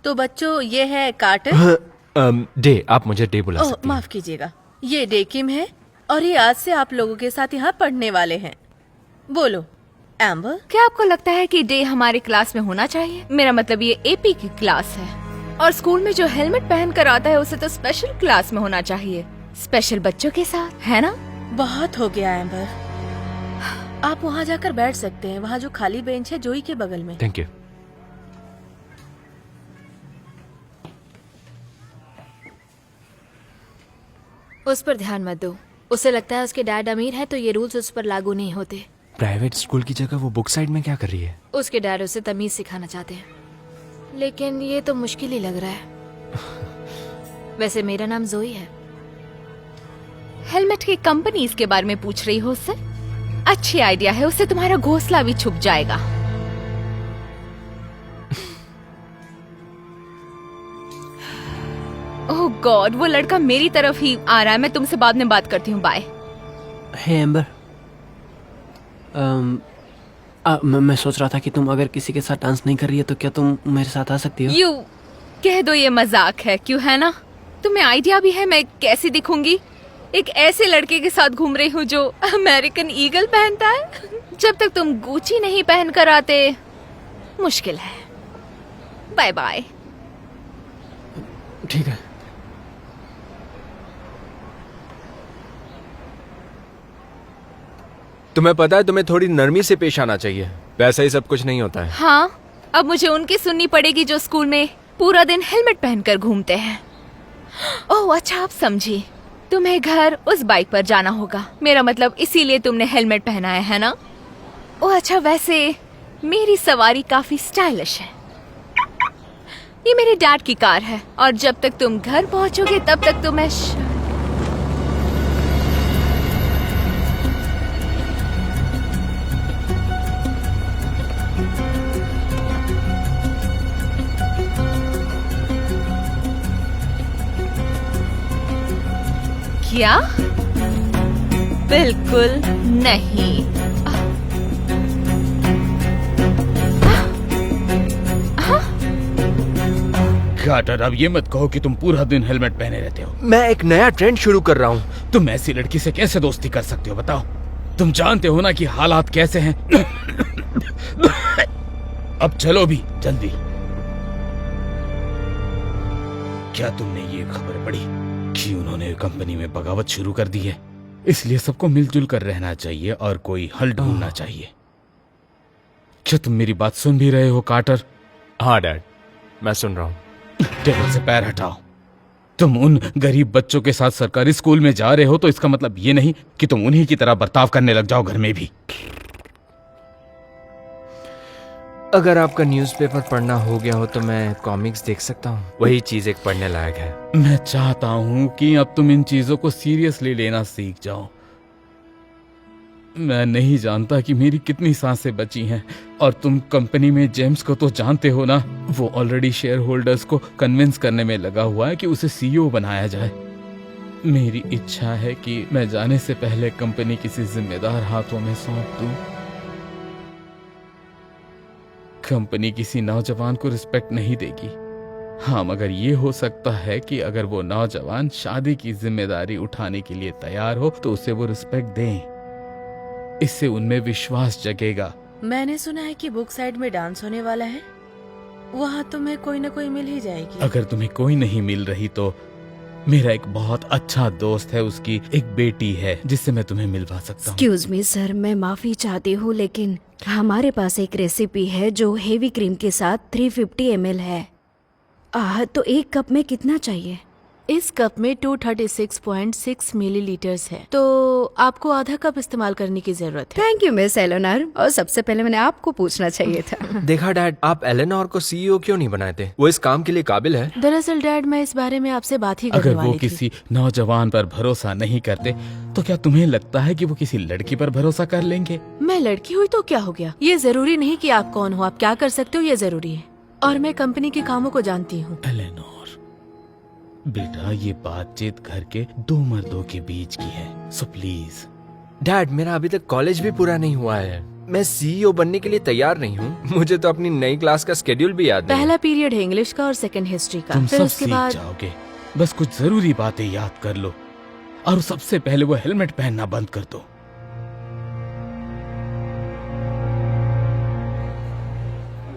तो बच्चों, ये है कार्टर। डे, आप मुझे डे बुला सकती हैं। माफ कीजिएगा, ये डे किम है और ये आज से आप लोगों के साथ यहाँ पढ़ने वाले हैं। बोलो एम्बर। क्या आपको लगता है कि डे हमारे क्लास में होना चाहिए? मेरा मतलब ये एपी की क्लास है और स्कूल में जो हेलमेट पहन कर आता है उसे तो स्पेशल क्लास में होना चाहिए, स्पेशल बच्चों के साथ, है ना? बहुत हो गया एम्बर, आप वहाँ जाकर बैठ सकते हैं। वहाँ जो खाली बेंच है जोई के बगल में। Thank you. उस पर ध्यान मत दो। उसे लगता है उसके डैड अमीर है तो ये रूल्स उस पर लागू नहीं होते। प्राइवेट स्कूल की जगह वो बुक साइड में क्या कर रही है? उसके डैड उसे तमीज सिखाना चाहते हैं, लेकिन ये तो मुश्किल ही लग रहा है। वैसे मेरा नाम जोई है। हेलमेट की कंपनीज के बारे में पूछ रही हो उससे? अच्छी आइडिया है, उससे तुम्हारा घोंसला भी छुप जाएगा। ओह गॉड, वो लड़का मेरी तरफ ही आ रहा है। मैं तुमसे बाद में बात करती हूँ, बाय। हे एम्बर, मैं सोच रहा था कि तुम अगर किसी के साथ डांस नहीं कर रही है तो क्या तुम मेरे साथ आ सकती हो? यू कह दो ये मजाक है, क्यों? है ना? तुम्हें आइडिया भी है मैं कैसी दिखूंगी? एक ऐसे लड़के के साथ घूम रही हूँ जो अमेरिकन ईगल पहनता है। जब तक तुम गुची नहीं पहन कर आते मुश्किल है। Bye bye. ठीक है। तुम्हें पता है, तुम्हें थोड़ी नरमी से पेश आना चाहिए। वैसा ही सब कुछ नहीं होता है। हाँ, अब मुझे उनकी सुननी पड़ेगी जो स्कूल में पूरा दिन हेलमेट पहनकर घूमते हैं। ओह अच्छा, आप समझी। तुम्हें घर उस बाइक पर जाना होगा, मेरा मतलब इसीलिए तुमने हेलमेट पहना है ना? ओह अच्छा, वैसे मेरी सवारी काफी स्टाइलिश है। ये मेरे डैड की कार है और जब तक तुम घर पहुंचोगे तब तक तो मैं क्या? बिल्कुल नहीं। कार्टर, अब ये मत कहो कि तुम पूरा दिन हेलमेट पहने रहते हो। मैं एक नया ट्रेंड शुरू कर रहा हूँ। तुम ऐसी लड़की से कैसे दोस्ती कर सकते हो बताओ? तुम जानते हो ना कि हालात कैसे हैं। अब चलो भी जल्दी। क्या तुमने ये खबर पढ़ी कि उन्होंने कंपनी में बगावत शुरू कर दी है? इसलिए सबको मिलजुल कर रहना चाहिए और कोई हल ढूंढना चाहिए। क्या तुम मेरी बात सुन भी रहे हो कार्टर? हाँ डैड, मैं सुन रहा हूँ। टेबल से पैर हटाओ। तुम उन गरीब बच्चों के साथ सरकारी स्कूल में जा रहे हो तो इसका मतलब ये नहीं कि तुम उन्हीं की तरह बर्ताव करने लग जाओ घर में भी। अगर आपका न्यूज़पेपर पढ़ना हो गया हो तो मैं कॉमिक्स देख सकता हूँ। वही चीज एक पढ़ने लायक है। मैं चाहता हूँ कि अब तुम इन चीजों को सीरियसली लेना सीख जाओ। मैं नहीं जानता कि मेरी कितनी सांसें बची हैं और तुम कंपनी में जेम्स को तो जानते हो ना। वो ऑलरेडी शेयर होल्डर्स को कन्विंस करने में लगा हुआ है कि उसे सीईओ बनाया जाए। मेरी इच्छा है कि मैं जाने से पहले कंपनी किसी जिम्मेदार हाथों में सौंप दूं। कंपनी किसी नौजवान को रिस्पेक्ट नहीं देगी। हाँ, मगर ये हो सकता है कि अगर वो नौजवान शादी की जिम्मेदारी उठाने के लिए तैयार हो तो उसे वो रिस्पेक्ट दें। इससे उनमें विश्वास जगेगा। मैंने सुना है कि बुक साइड में डांस होने वाला है। वहाँ तुम्हें कोई ना कोई मिल ही जाएगी। अगर तुम्हें कोई नहीं मिल रही तो मेरा एक बहुत अच्छा दोस्त है, उसकी एक बेटी है जिससे मैं तुम्हें मिलवा सकता हूँ। एक्सक्यूज मी सर, मैं माफी चाहती हूँ लेकिन हमारे पास एक रेसिपी है जो हेवी क्रीम के साथ 350 ml है। तो एक कप में कितना चाहिए? इस कप में 236.6 मिलीलीटर्स है, तो आपको आधा कप इस्तेमाल करने की जरूरत है। थैंक यू मिस एलोनार, और सबसे पहले मैंने आपको पूछना चाहिए था। देखा डैड, आप एलेनोर को सीईओ क्यों नहीं बनाए थे? वो इस काम के लिए काबिल है। दरअसल डैड, मैं इस बारे में आपसे बात ही करने अगर वो वाली थी। किसी नौजवान पर भरोसा नहीं करते तो क्या तुम्हें लगता है कि वो किसी लड़की पर भरोसा कर लेंगे? मैं लड़की हुई तो क्या हो गया? ये जरूरी नहीं कि आप कौन हो, आप क्या कर सकते हो ये जरूरी है। और मैं कंपनी के कामों को जानती हूँ। एलेनोर बेटा, ये बातचीत घर के दो मर्दों के बीच की है, सो प्लीज। डैड, मेरा अभी तक कॉलेज भी पूरा नहीं हुआ है। मैं सीईओ बनने के लिए तैयार नहीं हूँ। मुझे तो अपनी नई क्लास का स्केड्यूल भी याद नहीं है। पहला पीरियड है इंग्लिश का और सेकंड हिस्ट्री का। तुम फिर सब उसके सीख बाद जाओगे। बस कुछ जरूरी बातें याद कर लो और सबसे पहले वो हेलमेट पहनना बंद कर दो।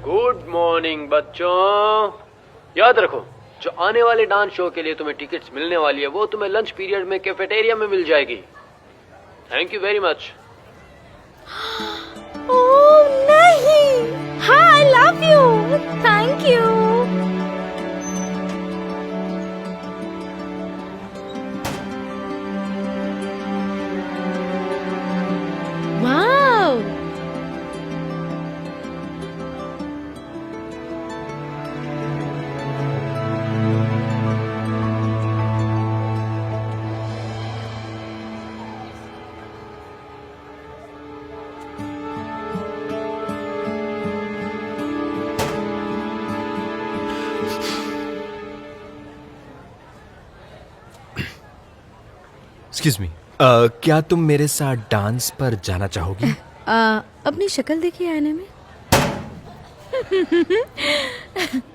गुड मॉर्निंग बच्चों। याद रखो, जो आने वाले डांस शो के लिए तुम्हें टिकट्स मिलने वाली है वो तुम्हें लंच पीरियड में कैफेटेरिया में मिल जाएगी। Thank you very much. Oh नहीं, हाँ I love you, thank you. Wow, excuse me, क्या तुम मेरे साथ डांस पर जाना चाहोगी? अपनी शक्ल देखिए आईने में।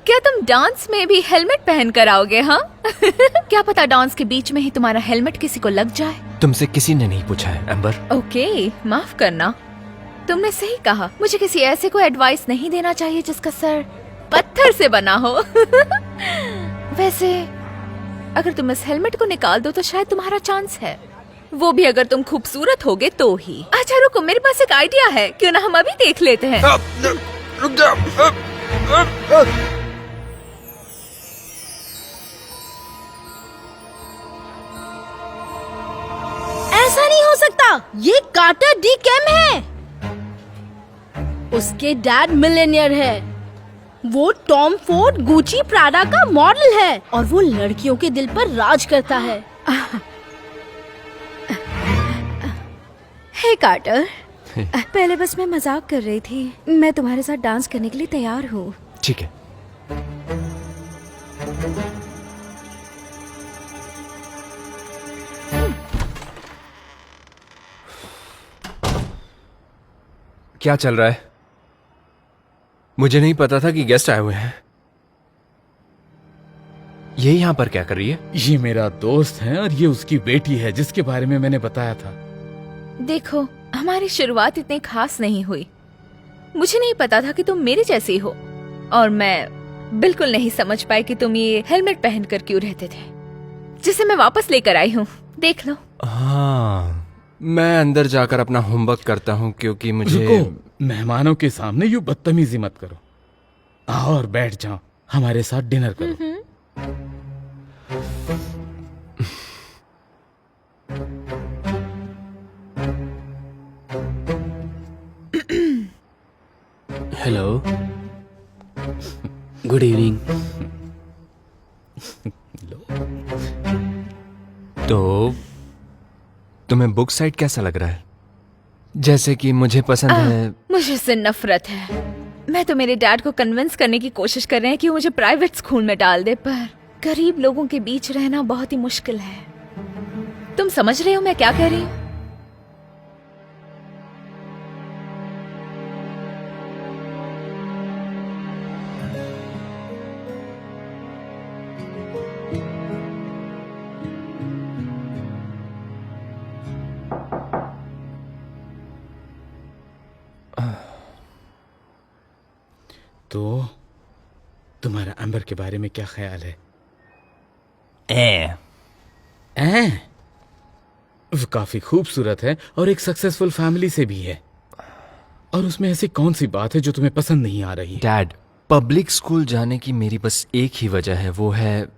क्या तुम डांस में भी हेलमेट पहन कर आओगे? हाँ क्या पता डांस के बीच में ही तुम्हारा हेलमेट किसी को लग जाए। तुमसे किसी ने नहीं पूछा है एम्बर। ओके, माफ करना, तुमने सही कहा। मुझे किसी ऐसे को एडवाइस नहीं देना चाहिए जिसका सर पत्थर से बना हो। वैसे अगर तुम इस हेलमेट को निकाल दो तो शायद तुम्हारा चांस है, वो भी अगर तुम खूबसूरत होगे तो ही। अच्छा रुको, मेरे पास एक आइडिया है, क्यों ना हम अभी देख लेते हैं। रुक जाओ। ऐसा नहीं हो सकता, ये कार्टर डी कैम है। उसके डैड मिलेनियर है। वो टॉम फोर्ड गुची प्राडा का मॉडल है और वो लड़कियों के दिल पर राज करता है। हे कार्टर, पहले बस मैं मजाक कर रही थी। मैं तुम्हारे साथ डांस करने के लिए तैयार हूँ। ठीक है। क्या चल रहा है? मुझे नहीं पता था कि गेस्ट आए हुए हैं। ये यहाँ पर क्या कर रही है? ये मेरा दोस्त है और ये उसकी बेटी है जिसके बारे में मैंने बताया था। देखो, हमारी शुरुआत इतनी खास नहीं हुई। मुझे नहीं पता था कि तुम मेरे जैसी हो और मैं बिल्कुल नहीं समझ पाई कि तुम ये हेलमेट पहनकर क्यों रहते थे, जिसे मैं वापस लेकर आई हूँ। देख लो। हाँ, मैं अंदर जाकर अपना होमवर्क करता हूँ क्योंकि मुझे। रुको, मेहमानों के सामने यूं बदतमीजी मत करो। आओ और बैठ जाओ, हमारे साथ डिनर करो। Hello, good evening. तो तुम्हें बुक साइट कैसा लग रहा है? जैसे कि मुझे पसंद है। मुझे इससे नफरत है। मैं तो मेरे डैड को कन्विंस करने की कोशिश कर रहे हैं कि वो मुझे प्राइवेट स्कूल में डाल दे, पर गरीब लोगों के बीच रहना बहुत ही मुश्किल है। तुम समझ रहे हो मैं क्या कह रही हूँ? तो तुम्हारा एम्बर के बारे में क्या ख्याल है? वो काफी खूबसूरत है और एक सक्सेसफुल फैमिली से भी है। और उसमें ऐसी कौन सी बात है जो तुम्हें पसंद नहीं आ रही? डैड, पब्लिक स्कूल जाने की मेरी बस एक ही वजह है, वो है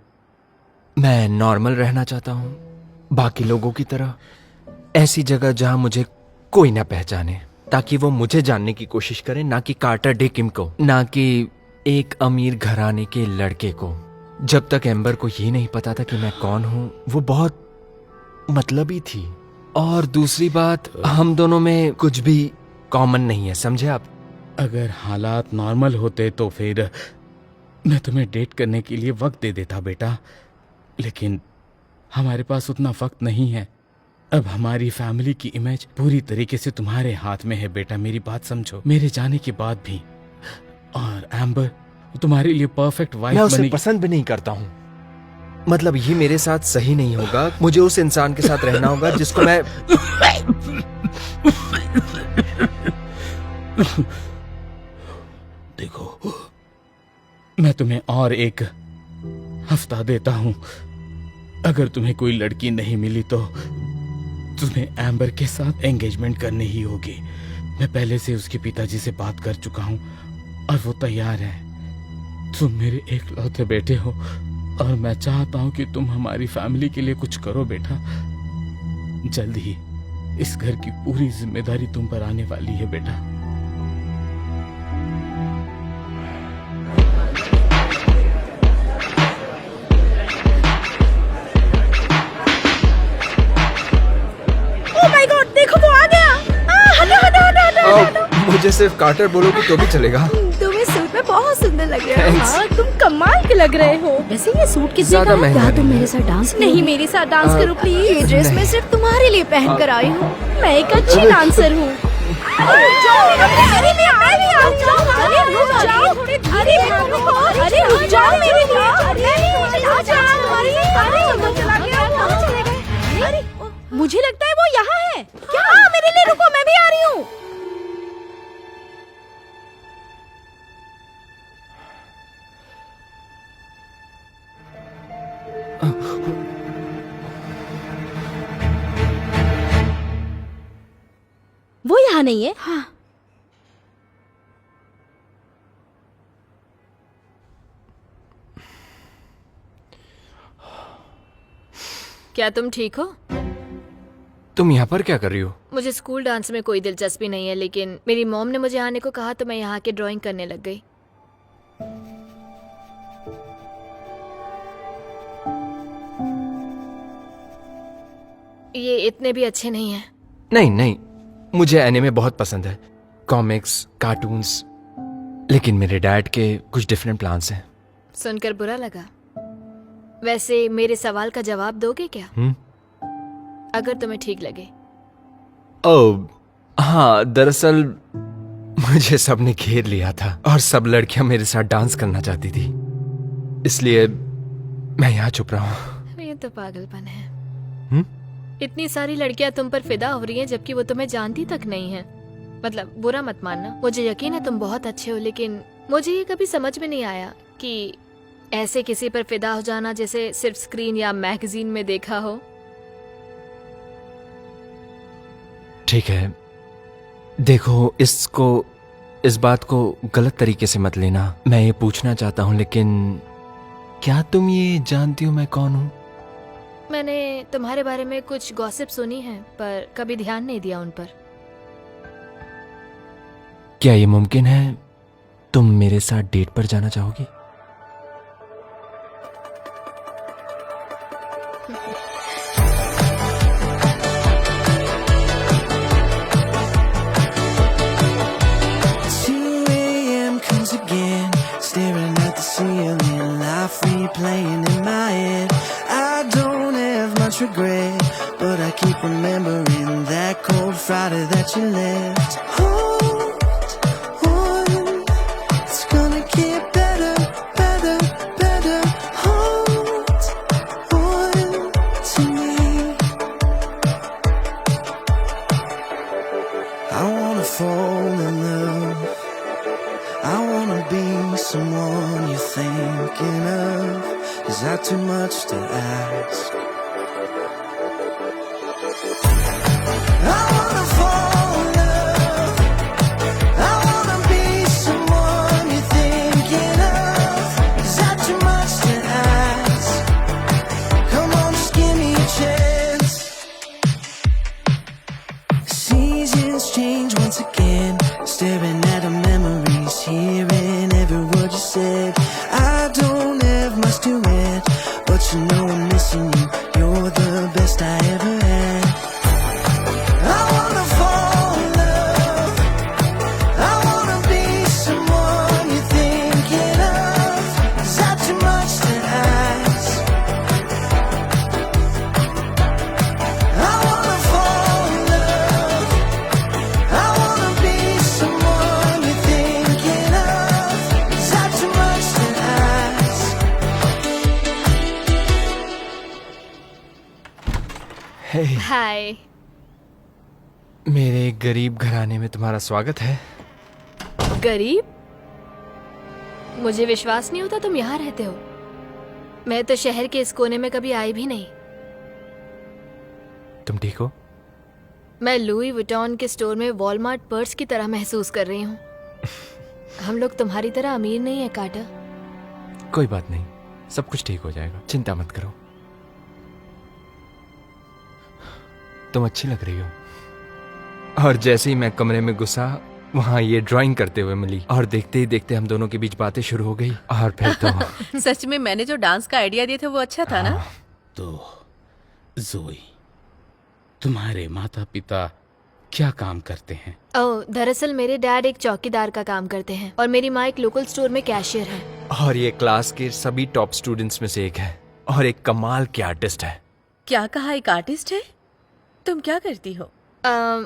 मैं नॉर्मल रहना चाहता हूँ, बाकी लोगों की तरह। ऐसी जगह जहां मुझे कोई ना पहचाने, ताकि वो मुझे जानने की कोशिश करे, ना कि कार्टर डे किम को, ना कि एक अमीर घराने के लड़के को। जब तक एम्बर को ये नहीं पता था कि मैं कौन हूं, वो बहुत मतलबी थी। और दूसरी बात, हम दोनों में कुछ भी कॉमन नहीं है, समझे आप? अगर हालात नॉर्मल होते तो फिर मैं तुम्हें डेट करने के लिए वक्त दे देता बेटा, लेकिन हमारे पास उतना वक्त नहीं है। अब हमारी फैमिली की इमेज पूरी तरीके से तुम्हारे हाथ में है बेटा, मेरी बात समझो। मेरे जाने के बाद भी। और एम्बर तुम्हारे लिए परफेक्ट मैं वाइफ उसे बनेगी। पसंद भी नहीं करता हूँ। मतलब ये मेरे साथ सही नहीं होगा। मुझे उस इंसान के साथ रहना होगा जिसको मैं देखो, मैं तुम्हें और एक हफ्ता देता हूं। अगर तुम्हें कोई लड़की नहीं मिली तो तुम्हें एम्बर के साथ एंगेजमेंट करनी ही होगी। मैं पहले से उसके पिताजी से बात कर चुका हूं और वो तैयार है। तुम मेरे एकलौते बेटे हो और मैं चाहता हूं कि तुम हमारी फैमिली के लिए कुछ करो बेटा। जल्द ही इस घर की पूरी जिम्मेदारी तुम पर आने वाली है बेटा। ओह माय गॉड, देखो वो आ गया। हटो हटो हटो हटो हटो। मुझे सिर्फ कार्टर बोलोगे तो भी चलेगा। तुम इस सूट में बहुत सुंदर लग रहे हो। Thanks. हाँ, तुम कमाल के लग रहे हो। वैसे ये सूट कितने ज्यादा का है? महंगा क्या तुम नहीं मेरे साथ डांस नहीं मेरे साथ डांस करो प्लीज। ये ड्रेस मैं सिर्फ तुम्हारे लिए पहन कर आई हूँ। मैं एक अच्छी डांसर हूँ। अरे रुक जाओ, अरे रुक जाओ, अरे रुक जाओ मेरे लिए। अरे मुझे लगता है वो यहाँ है। क्या? मेरे लिए रुको, मैं भी आ रही हूँ। वो यहाँ नहीं है। हाँ। क्या तुम ठीक हो? तुम यहाँ पर क्या कर रही हो? मुझे स्कूल डांस में कोई दिलचस्पी नहीं है, लेकिन मेरी मॉम ने मुझे आने को कहा तो मैं यहाँ के ड्राइंग करने लग गई। ये इतने भी अच्छे नहीं हैं। नहीं नहीं, मुझे एनिमे बहुत पसंद है, कॉमिक्स, कार्टून्स। लेकिन मेरे डैड के कुछ डिफरेंट प्लान्स हैं। सुनकर बुरा लगा। वैसे मेरे सवाल का जवाब दोगे क्या? अगर तुम्हें ठीक लगे। ओह हाँ, दरअसल मुझे सबने घेर लिया था और सब लड़कियां मेरे साथ डांस करना चाहती थी, इसलिए मैं यहाँ छुप रहा हूँ। ये तो पागलपन है। इतनी सारी लड़कियां तुम पर फिदा हो रही हैं जबकि वो तुम्हें जानती तक नहीं है। मतलब बुरा मत मानना, मुझे यकीन है तुम बहुत अच्छे हो, लेकिन मुझे ये कभी समझ में नहीं आया कि ऐसे किसी पर फिदा हो जाना जैसे सिर्फ स्क्रीन या मैगजीन में देखा हो। ठीक है, देखो, इस बात को गलत तरीके से मत लेना। मैं ये पूछना चाहता हूँ, लेकिन क्या तुम ये जानती हो मैं कौन हूँ? मैंने तुम्हारे बारे में कुछ गॉसिप सुनी है, पर कभी ध्यान नहीं दिया उन पर। क्या ये मुमकिन है तुम मेरे साथ डेट पर जाना चाहोगी? Replaying in my head, I don't have much regret, but I keep remembering that cold Friday that you left. Hold on, it's gonna get better, better, better. Hold on to me. I wanna fall in love, I wanna be someone you're thinking of. Is that too much to ask? I wanna fall in love, I wanna be someone you're thinking of. Is that too much to ask? Come on, just give me a chance. Seasons change once again, staring at our memories, hearing every word you said. I don't have much to add, but you know I'm missing you. You're the best I ever had. I wanna fall in love, I wanna be someone you're thinking of. Is that too much to ask? I wanna हे, हाय। मेरे गरीब घराने में तुम्हारा स्वागत है। गरीब? मुझे विश्वास नहीं होता तुम यहाँ रहते हो। मैं तो शहर के इस कोने में कभी आई भी नहीं। तुम ठीक हो? मैं लुई विटॉन के स्टोर में वॉलमार्ट पर्स की तरह महसूस कर रही हूँ। हम लोग तुम्हारी तरह अमीर नहीं है कार्टर। कोई बात नहीं, सब कुछ ठीक हो जाएगा, चिंता मत करो। तुम अच्छी लग रही हो। और जैसे ही मैं कमरे में घुसा, वहाँ ये ड्राइंग करते हुए मिली और देखते ही देखते हम दोनों के बीच बातें शुरू हो गई। और फिर तो सच में मैंने जो डांस का आइडिया दिया था वो अच्छा था ना? तो जोई, तुम्हारे माता पिता क्या काम करते हैं? ओह, दरअसल मेरे डैड एक चौकीदार का काम करते हैं और मेरी माँ एक लोकल स्टोर में कैशियर है। और ये क्लास के सभी टॉप स्टूडेंट्स में से एक है और एक कमाल की आर्टिस्ट है। क्या कहा, एक आर्टिस्ट है? तुम क्या करती हो?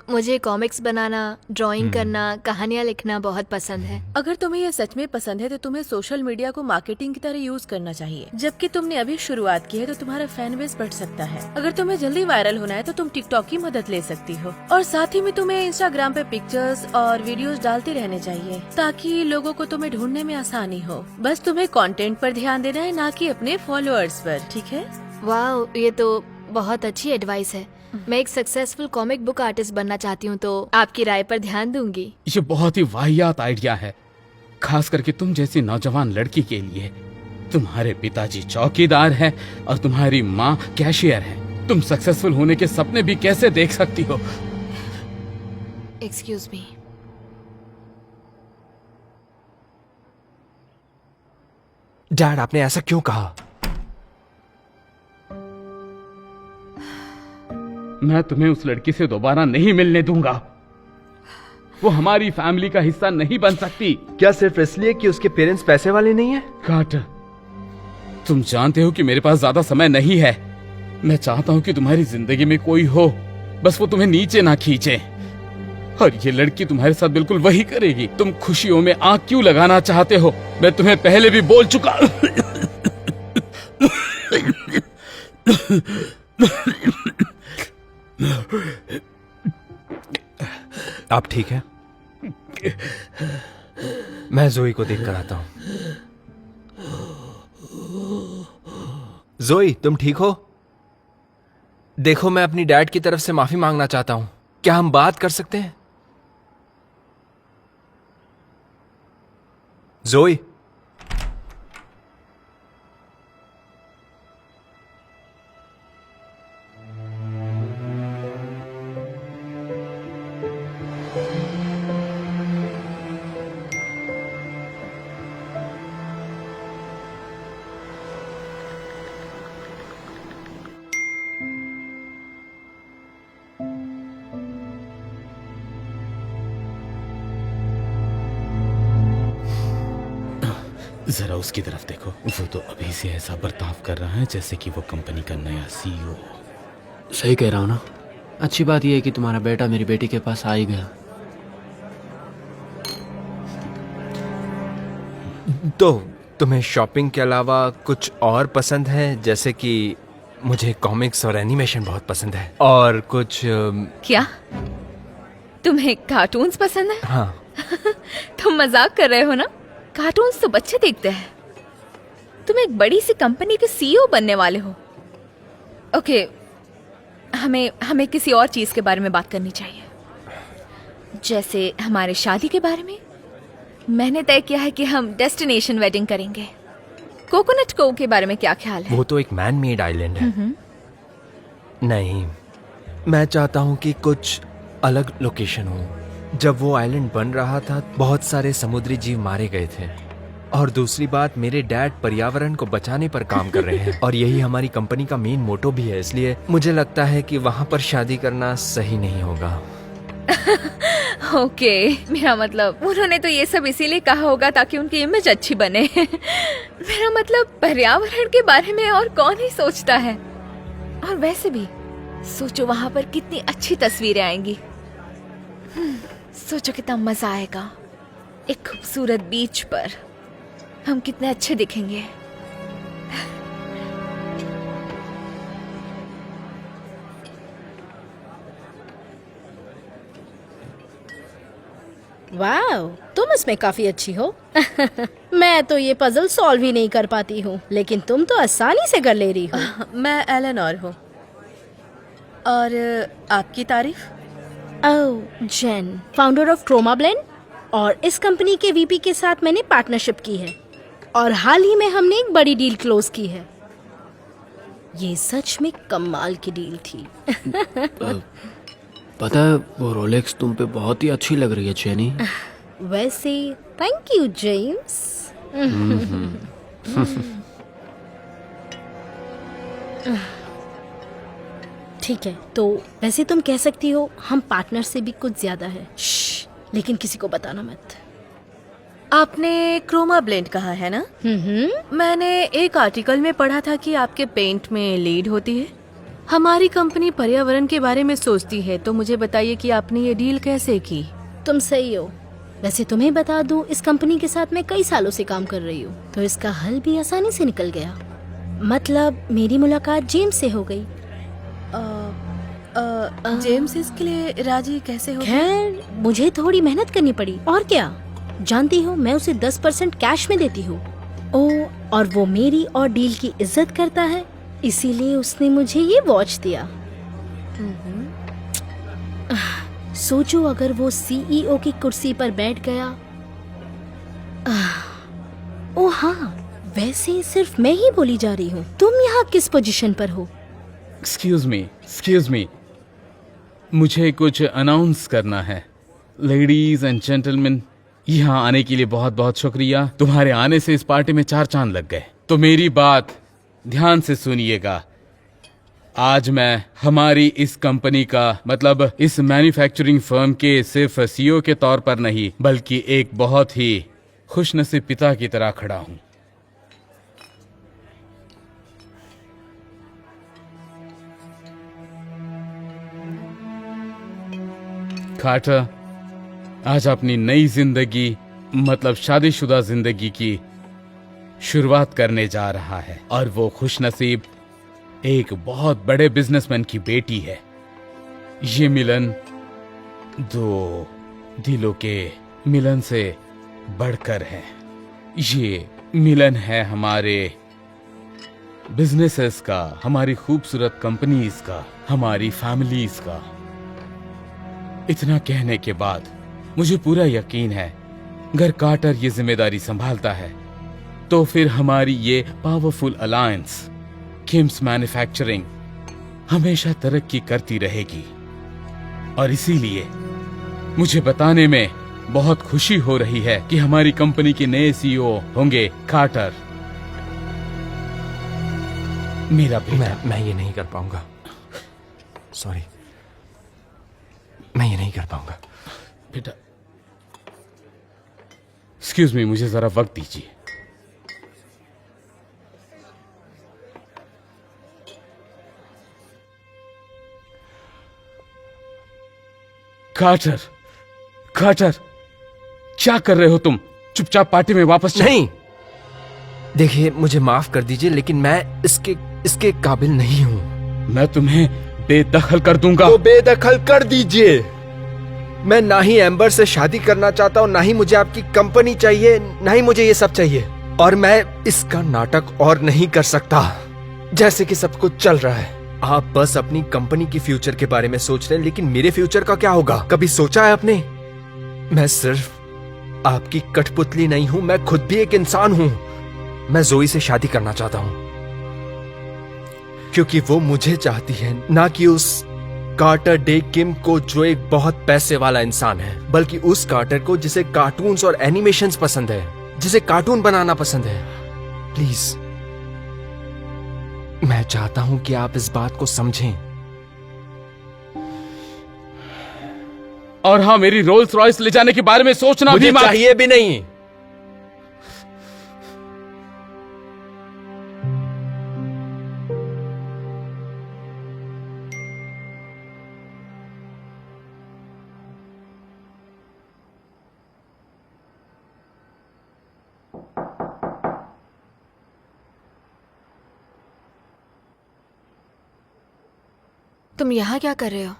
मुझे कॉमिक्स बनाना, ड्राइंग करना, कहानियाँ लिखना बहुत पसंद है। अगर तुम्हें ये सच में पसंद है तो तुम्हें सोशल मीडिया को मार्केटिंग की तरह यूज करना चाहिए। जबकि तुमने अभी शुरुआत की है तो तुम्हारा फैन बेस बढ़ सकता है। अगर तुम्हें जल्दी वायरल होना है तो तुम टिकटॉक की मदद ले सकती हो। और साथ ही में तुम्हें इंस्टाग्राम पे पिक्चर्स और वीडियोस डालते रहने चाहिए ताकि लोगों को तुम्हें ढूंढने में आसानी हो। बस तुम्हें कंटेंट पर ध्यान देना है, ना कि अपने फॉलोअर्स पर, ठीक है? वाह, ये तो बहुत अच्छी एडवाइस है। मैं एक सक्सेसफुल कॉमिक बुक आर्टिस्ट बनना चाहती हूँ, तो आपकी राय पर ध्यान दूंगी। ये बहुत ही वाहियात आइडिया है, खास करके तुम जैसी नौजवान लड़की के लिए। तुम्हारे पिताजी चौकीदार हैं और तुम्हारी माँ कैशियर है। तुम सक्सेसफुल होने के सपने भी कैसे देख सकती हो? Excuse me. डैड, आपने ऐसा क्यों कहा? मैं तुम्हें उस लड़की से दोबारा नहीं मिलने दूंगा। वो हमारी फैमिली का हिस्सा नहीं बन सकती। क्या सिर्फ इसलिए कि उसके पेरेंट्स पैसे वाले नहीं हैं? कार्टर, तुम जानते हो कि मेरे पास ज्यादा समय नहीं है। मैं चाहता हूं कि तुम्हारी जिंदगी में कोई हो, बस वो तुम्हें नीचे ना खींचे। और ये लड़की तुम्हारे साथ बिल्कुल वही करेगी। तुम खुशियों में आग क्यों लगाना चाहते हो? मैं तुम्हें पहले भी बोल चुका। आप ठीक है? मैं जोई को देख कर आता हूं। जोई, तुम ठीक हो? देखो, मैं अपनी डैड की तरफ से माफी मांगना चाहता हूं। क्या हम बात कर सकते हैं? जोई, जरा उसकी तरफ देखो। वो तो अभी से ऐसा बर्ताव कर रहा है जैसे कि वो कंपनी का नया सीईओ। सही कह रहा हूँ ना? अच्छी बात यह है कि तुम्हारा बेटा मेरी बेटी के पास आ ही गया। तो तुम्हें शॉपिंग के अलावा कुछ और पसंद है? जैसे कि मुझे कॉमिक्स और एनिमेशन बहुत पसंद है। और कुछ क्या तुम्हें कार्टून्स पसंद है? हाँ। तुम मजाक कर रहे हो ना? कार्टून्स तो बच्चे देखते हैं। तुम एक बड़ी सी कंपनी के सीईओ बनने वाले हो। ओके, हमें किसी और चीज के बारे में बात करनी चाहिए, जैसे हमारे शादी के बारे में। मैंने तय किया है कि हम डेस्टिनेशन वेडिंग करेंगे। कोकोनट कोव के बारे में क्या ख्याल है? वो तो एक मैन मेड आइलैंड है। नहीं, मैं चाहता हूँ कि कुछ अलग लोकेशन हो। जब वो आइलैंड बन रहा था, बहुत सारे समुद्री जीव मारे गए थे। और दूसरी बात, मेरे डैड पर्यावरण को बचाने पर काम कर रहे हैं और यही हमारी कंपनी का मेन मोटो भी है। इसलिए मुझे लगता है कि वहाँ पर शादी करना सही नहीं होगा। ओके, मेरा मतलब उन्होंने तो ये सब इसीलिए कहा होगा ताकि उनकी इमेज अच्छी बने। मेरा मतलब पर्यावरण के बारे में और कौन ही सोचता है। और वैसे भी सोचो वहां पर कितनी अच्छी तस्वीरें आएंगी। सोचो कितना मजा आएगा। एक खूबसूरत बीच पर हम कितने अच्छे दिखेंगे। वाह, तुम इसमें काफी अच्छी हो। मैं तो ये पजल सॉल्व ही नहीं कर पाती हूँ, लेकिन तुम तो आसानी से कर ले रही हो। मैं एलेनोर हूँ। और आपकी तारीफ? ओह, जेन, फाउंडर ऑफ क्रोमा ब्लेंड, और इस कंपनी के वीपी के साथ मैंने पार्टनरशिप की है और हाल ही में हमने एक बड़ी डील क्लोज की है। ये सच में कमाल की डील थी। पता है वो रोलेक्स तुम पे बहुत ही अच्छी लग रही है चैनी। वैसे थैंक यू जेम्स। ठीक है, तो वैसे तुम कह सकती हो हम पार्टनर से भी कुछ ज्यादा है। लेकिन किसी को बताना मत। आपने क्रोमा ब्लेंड कहा है ना? मैंने एक आर्टिकल में पढ़ा था कि आपके पेंट में लीड होती है। हमारी कंपनी पर्यावरण के बारे में सोचती है, तो मुझे बताइए कि आपने ये डील कैसे की? तुम सही हो। वैसे तुम्हें बता दूं, इस कंपनी के साथ मैं कई सालों से काम कर रही हूँ, तो इसका हल भी आसानी से निकल गया। मतलब मेरी मुलाकात जेम्स से हो गई। जेम्स इसके लिए राजी कैसे हो? खैर, मुझे थोड़ी मेहनत करनी पड़ी, और क्या। जानती हो, मैं उसे 10% कैश में देती हूँ। ओह, और वो मेरी और डील की इज्जत करता है, इसीलिए उसने मुझे ये वॉच दिया। सोचो अगर वो सीईओ की कुर्सी पर बैठ गया। ओह हाँ, वैसे सिर्फ मैं ही बोली जा रही हूँ। तुम यहाँ किस पोजीशन पर हो? एक्सक्यूज मी, मुझे कुछ अनाउंस करना है। लेडीज एंड जेंटलमैन, यहाँ आने के लिए बहुत बहुत शुक्रिया। तुम्हारे आने से इस पार्टी में 4 चांद लग गए। तो मेरी बात ध्यान से सुनिएगा। आज मैं हमारी इस कंपनी का, मतलब इस मैन्युफैक्चरिंग फर्म के सिर्फ सीईओ के तौर पर नहीं, बल्कि एक बहुत ही खुशनसीब पिता की तरह खड़ा हूं। कार्टर आज अपनी नई जिंदगी, मतलब शादीशुदा जिंदगी की शुरुआत करने जा रहा है, और वो खुशनसीब एक बहुत बड़े बिजनेसमैन की बेटी है। ये मिलन 2 दिलों के मिलन से बढ़कर है। ये मिलन है हमारे बिजनेसेस का, हमारी खूबसूरत कंपनीज का, हमारी फैमिलीज का। इतना कहने के बाद मुझे पूरा यकीन है, अगर कार्टर ये जिम्मेदारी संभालता है तो फिर हमारी ये पावरफुल अलायंस किम्स मैन्युफैक्चरिंग हमेशा तरक्की करती रहेगी। और इसीलिए मुझे बताने में बहुत खुशी हो रही है कि हमारी कंपनी के नए सीईओ होंगे कार्टर, मेरा बेटा। मैं ये नहीं कर पाऊंगा। सॉरी, मैं ये नहीं कर पाऊंगा। बेटा, एक्सक्यूज मी, मुझे जरा वक्त दीजिए। कार्टर, कार्टर, क्या कर रहे हो तुम? चुपचाप पार्टी में वापस चलो। नहीं, देखिए मुझे माफ कर दीजिए, लेकिन मैं इसके काबिल नहीं हूं। मैं तुम्हें बेदखल कर दूंगा। तो बेदखल कर दीजिए। मैं ना ही एम्बर से शादी करना चाहता हूँ, ना ही मुझे आपकी कंपनी चाहिए, ना ही मुझे ये सब चाहिए। और मैं इसका नाटक और नहीं कर सकता जैसे कि सब कुछ चल रहा है। आप बस अपनी कंपनी की फ्यूचर के बारे में सोच रहे हैं, लेकिन मेरे फ्यूचर का क्या होगा? कभी सोचा है आपने? मैं सिर्फ आपकी कठपुतली नहीं हूं, मैं खुद भी एक इंसान हूं। मैं जोई से शादी करना चाहता हूं क्योंकि वो मुझे चाहती है, ना कि उस कार्टर डे किम को जो एक बहुत पैसे वाला इंसान है, बल्कि उस कार्टर को जिसे कार्टून्स और एनिमेशंस पसंद है, जिसे कार्टून बनाना पसंद है। प्लीज, मैं चाहता हूं कि आप इस बात को समझें। और हाँ, मेरी रोल्स रॉयस ले जाने के बारे में सोचना मुझे भी मत। चाहिए भी नहीं। तुम यहाँ क्या कर रहे हो?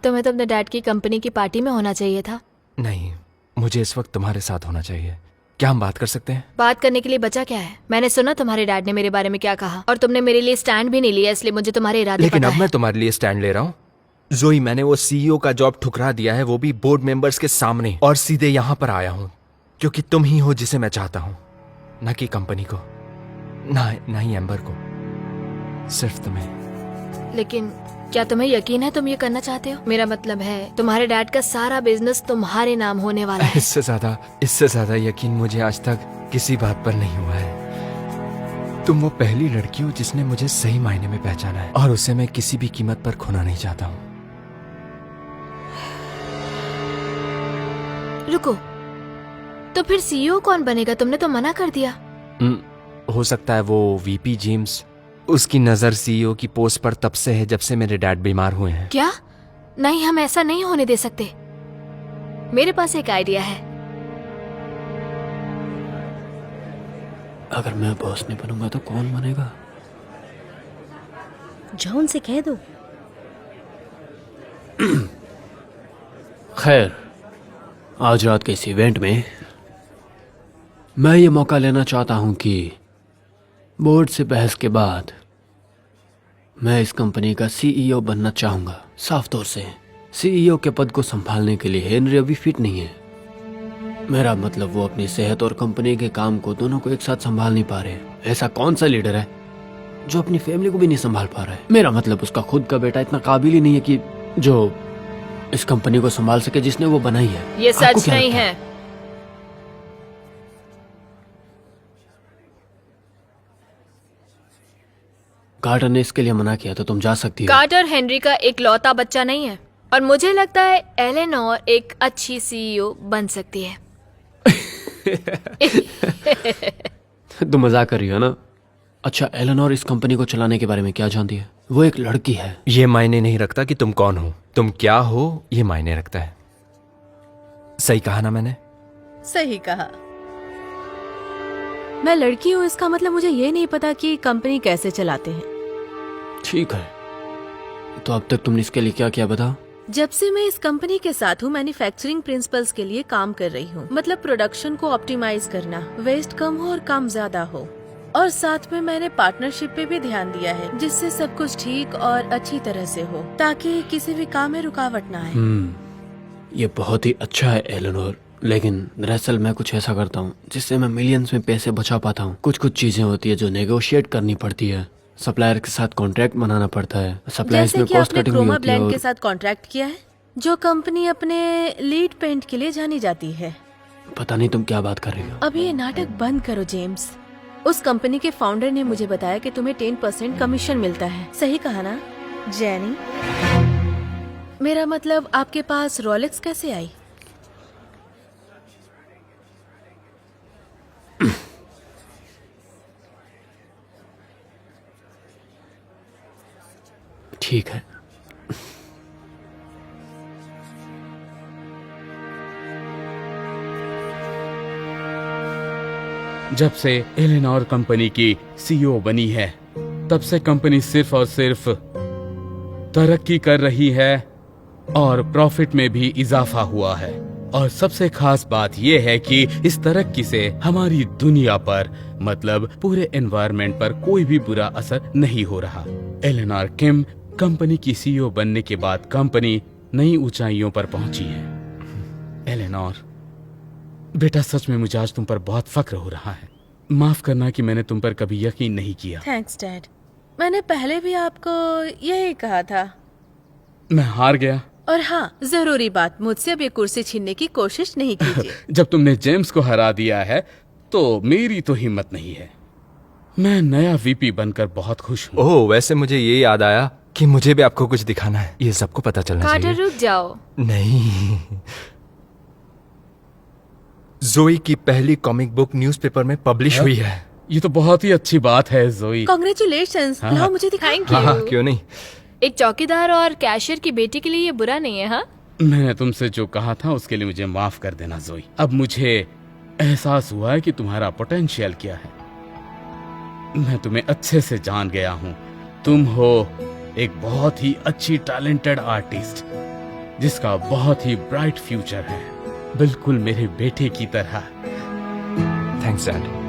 तुम्हें तो अपने डैड की कंपनी की पार्टी में होना चाहिए था। नहीं, मुझे इस वक्त तुम्हारे साथ होना चाहिए। क्या हम बात कर सकते हैं? बात करने के लिए बचा क्या है? मैंने सुना तुम्हारे डैड ने मेरे बारे में क्या कहा, और तुमने मेरे लिए स्टैंड भी नहीं लिया, इसलिए मुझे तुम्हारे इरादे लेकिन पता अब है। मैं तुम्हारे लिए स्टैंड ले रहा हूँ। जोई, मैंने वो सीईओ का जॉब ठुकरा दिया है, वो भी बोर्ड मेंबर्स के सामने, और सीधे यहाँ पर आया हूँ क्योंकि तुम ही हो जिसे मैं चाहता हूँ, ना कि कंपनी को, ना ही एम्बर को, सिर्फ तुम्हें। लेकिन क्या तुम्हें यकीन है तुम ये करना चाहते हो? मेरा मतलब है तुम्हारे डैड का सारा बिजनेस तुम्हारे नाम होने वाला है। इससे ज्यादा यकीन मुझे आज तक किसी बात पर नहीं हुआ है। तुम वो पहली लड़की हो जिसने मुझे सही मायने में पहचाना है, और उसे मैं किसी भी कीमत पर खोना नहीं चाहता हूँ। रुको, तो फिर सीईओ कौन बनेगा? तुमने तो मना कर दिया। हो सकता है वो वीपी जेम्स, उसकी नजर सीईओ की पोस्ट पर तब से है जब से मेरे डैड बीमार हुए हैं। क्या? नहीं, हम ऐसा नहीं होने दे सकते। मेरे पास एक आइडिया है। अगर मैं बॉस नहीं बनूंगा तो कौन बनेगा? जाओ उनसे कह दो। खैर, आज रात के इस इवेंट में मैं ये मौका लेना चाहता हूं कि बोर्ड से बहस के बाद मैं इस कंपनी का सीईओ बनना चाहूंगा। साफ तौर से सीईओ के पद को संभालने के लिए हेनरी अभी फिट नहीं है। मेरा मतलब वो अपनी सेहत और कंपनी के काम को दोनों को एक साथ संभाल नहीं पा रहे। ऐसा कौन सा लीडर है जो अपनी फैमिली को भी नहीं संभाल पा रहा है? मेरा मतलब उसका खुद का बेटा इतना काबिल ही नहीं है कि जो इस कंपनी को संभाल सके जिसने वो बनाई है। ये आपको सच क्या नहीं लगता है। कार्टर ने इसके लिए मना किया तो तुम जा सकती हो। कार्टर हेनरी का एक लौता बच्चा नहीं है, और मुझे लगता है एलेनोर एक अच्छी सीईओ बन सकती है। तुम मजाक कर रही हो ना? अच्छा, एलेनोर इस कंपनी को चलाने के बारे में क्या जानती है? वो एक लड़की है। ये मायने नहीं रखता कि तुम कौन हो, तुम क्या हो ये मायने रखता है। सही कहा ना मैंने? सही कहा। मैं लड़की हूँ, इसका मतलब मुझे ये नहीं पता कि कंपनी कैसे चलाते हैं। ठीक है, तो अब तक तुमने इसके लिए क्या किया बताओ? जब से मैं इस कंपनी के साथ हूँ, मैन्युफैक्चरिंग प्रिंसिपल्स के लिए काम कर रही हूँ। मतलब प्रोडक्शन को ऑप्टिमाइज करना, वेस्ट कम हो और काम ज्यादा हो। और साथ में मैंने पार्टनरशिप पे भी ध्यान दिया है, जिससे सब कुछ ठीक और अच्छी तरह से हो, ताकि किसी भी काम में रुकावट ना आए। ये बहुत ही अच्छा है एलेनोर, लेकिन दरअसल मैं कुछ ऐसा करता हूँ जिससे मैं मिलियंस में पैसे बचा पाता हूँ। कुछ चीजें होती है जो नेगोशिएट करनी पड़ती है, सप्लायर के साथ कॉन्ट्रैक्ट बनाना पड़ता है, सप्लायर्स जैसे में कि कॉस्ट आपने कटिंग भी क्रोमा होती है। ब्लेंड के और साथ कॉन्ट्रैक्ट किया है, जो कंपनी अपने लीड पेंट के लिए जानी जाती है। पता नहीं तुम क्या बात कर रही हो। अब ये नाटक बंद करो जेम्स। उस कंपनी के फाउंडर ने मुझे बताया कि तुम्हें 10% कमीशन मिलता है। सही कहा ना जेनी? मेरा मतलब आपके पास रोलेक्स कैसे आई? ठीक है, जब से एलेनोर कंपनी की सीईओ बनी है, तब से कंपनी सिर्फ और सिर्फ तरक्की कर रही है और प्रॉफिट में भी इजाफा हुआ है। और सबसे खास बात यह है कि इस तरक्की से हमारी दुनिया पर, मतलब पूरे एनवायरनमेंट पर कोई भी बुरा असर नहीं हो रहा। एलेनोर किम कंपनी की सीईओ बनने के बाद कंपनी नई ऊंचाइयों पर पहुंची है। एलेनोर बेटा, सच में मुझे आज तुम पर बहुत फक्र हो रहा है। माफ करना कि मैंने तुम पर कभी यकीन नहीं किया। Thanks dad. मैंने पहले भी आपको यही कहा था। मैं हार गया। और हाँ, जरूरी बात, मुझसे अब ये कुर्सी छीनने की कोशिश नहीं कीजिए। जब तुमने जेम्स को हरा दिया है तो मेरी तो हिम्मत नहीं है। मैं नया वीपी बनकर बहुत खुश हूँ। ओह, वैसे मुझे ये याद आया कि मुझे भी आपको कुछ दिखाना है। ये सबको पता चलना कार्टर चाहिए। रुक जाओ। नहीं, जोई की पहली कॉमिक बुक न्यूज़पेपर में पब्लिश हुई है। ये तो बहुत ही अच्छी बात है जोई। कॉन्ग्रेचुलेशंस। हाँ। लाओ मुझे दिखाएं। थैंक हाँ हाँ, यू। क्यों नहीं। एक चौकीदार और कैशियर की बेटी के लिए ये बुरा नहीं है। हाँ, मैंने तुमसे जो कहा था उसके लिए मुझे माफ कर देना जोई। अब मुझे एहसास हुआ है कि तुम्हारा पोटेंशियल क्या है। मैं तुम्हें अच्छे से जान गया हूँ। तुम हो एक बहुत ही अच्छी टैलेंटेड आर्टिस्ट जिसका बहुत ही ब्राइट फ्यूचर है। बिल्कुल मेरे बेटे की तरह। Thanks dad.